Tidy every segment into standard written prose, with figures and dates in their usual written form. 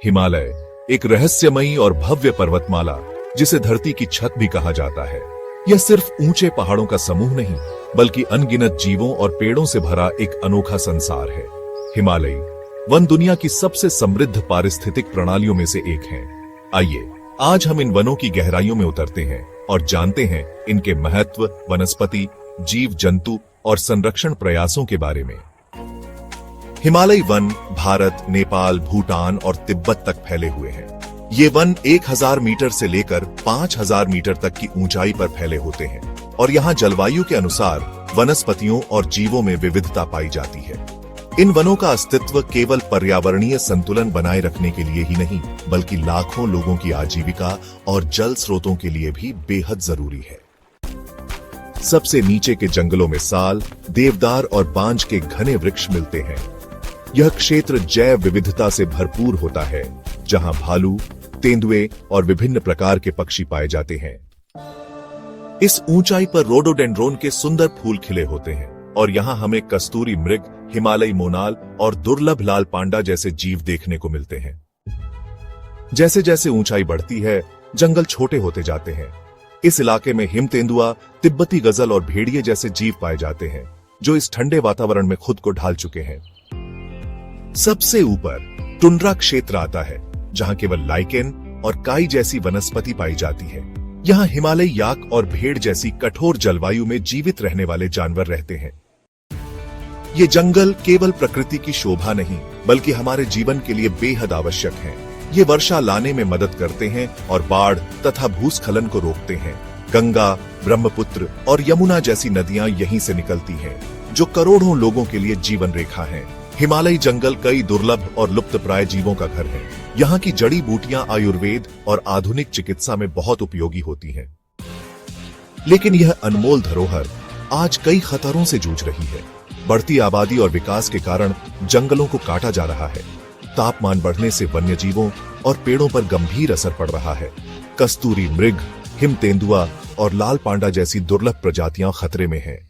हिमालय एक रहस्यमयी और भव्य पर्वतमाला जिसे धरती की छत भी कहा जाता है। यह सिर्फ ऊंचे पहाड़ों का समूह नहीं बल्कि अनगिनत जीवों और पेड़ों से भरा एक अनोखा संसार है। हिमालयी वन दुनिया की सबसे समृद्ध पारिस्थितिक प्रणालियों में से एक है। आइए आज हम इन वनों की गहराइयों में उतरते हैं और जानते हैं इनके महत्व, वनस्पति, जीव जंतु और संरक्षण प्रयासों के बारे में। हिमालयी वन भारत, नेपाल, भूटान और तिब्बत तक फैले हुए हैं। ये वन 1000 मीटर से लेकर 5000 मीटर तक की ऊंचाई पर फैले होते हैं और यहाँ जलवायु के अनुसार वनस्पतियों और जीवों में विविधता पाई जाती है। इन वनों का अस्तित्व केवल पर्यावरणीय संतुलन बनाए रखने के लिए ही नहीं बल्कि लाखों लोगों की आजीविका और जल स्रोतों के लिए भी बेहद जरूरी है। सबसे नीचे के जंगलों में साल, देवदार और बांज के घने वृक्ष मिलते हैं। यह क्षेत्र जैव विविधता से भरपूर होता है, जहां भालू, तेंदुए और विभिन्न प्रकार के पक्षी पाए जाते हैं। इस ऊंचाई पर रोडोडेंड्रोन के सुंदर फूल खिले होते हैं और यहां हमें कस्तूरी मृग, हिमालयी मोनाल और दुर्लभ लाल पांडा जैसे जीव देखने को मिलते हैं। जैसे जैसे ऊंचाई बढ़ती है, जंगल छोटे होते जाते हैं। इस इलाके में हिम तेंदुआ, तिब्बती गजल और भेड़िए जैसे जीव पाए जाते हैं, जो इस ठंडे वातावरण में खुद को ढाल चुके हैं। सबसे ऊपर टुंड्रा क्षेत्र आता है, जहां केवल लाइकेन और काई जैसी वनस्पति पाई जाती है। यहाँ हिमालयी याक और भेड़ जैसी कठोर जलवायु में जीवित रहने वाले जानवर रहते हैं। ये जंगल केवल प्रकृति की शोभा नहीं बल्कि हमारे जीवन के लिए बेहद आवश्यक हैं। ये वर्षा लाने में मदद करते हैं और बाढ़ तथा भूस्खलन को रोकते हैं। गंगा, ब्रह्मपुत्र और यमुना जैसी नदियां यहीं से निकलती हैं, जो करोड़ों लोगों के लिए जीवन रेखा हैं। हिमालयी जंगल कई दुर्लभ और लुप्तप्राय जीवों का घर है। यहाँ की जड़ी बूटियां आयुर्वेद और आधुनिक चिकित्सा में बहुत उपयोगी होती हैं। लेकिन यह अनमोल धरोहर आज कई खतरों से जूझ रही है। बढ़ती आबादी और विकास के कारण जंगलों को काटा जा रहा है। तापमान बढ़ने से वन्यजीवों और पेड़ों पर गंभीर असर पड़ रहा है। कस्तूरी मृग, हिम तेंदुआ और लाल पांडा जैसी दुर्लभ प्रजातियां खतरे में हैं।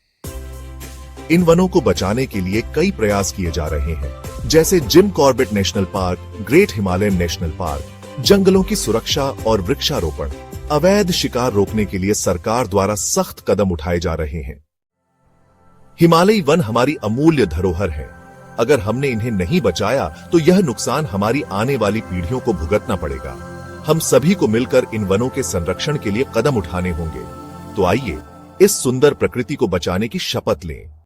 इन वनों को बचाने के लिए कई प्रयास किए जा रहे हैं, जैसे Jim Corbett national park, great Himalayan national park, जंगलों की सुरक्षा और वृक्षारोपण। अवैध शिकार रोकने के लिए सरकार द्वारा सख्त कदम उठाए जा रहे हैं। हिमालयी वन हमारी अमूल्य धरोहर है। अगर हमने इन्हें नहीं बचाया तो यह नुकसान हमारी आने वाली पीढ़ियों को भुगतना पड़ेगा। हम सभी को मिलकर इन वनों के संरक्षण के लिए कदम उठाने होंगे। तो आइए इस सुंदर प्रकृति को बचाने की शपथ लें।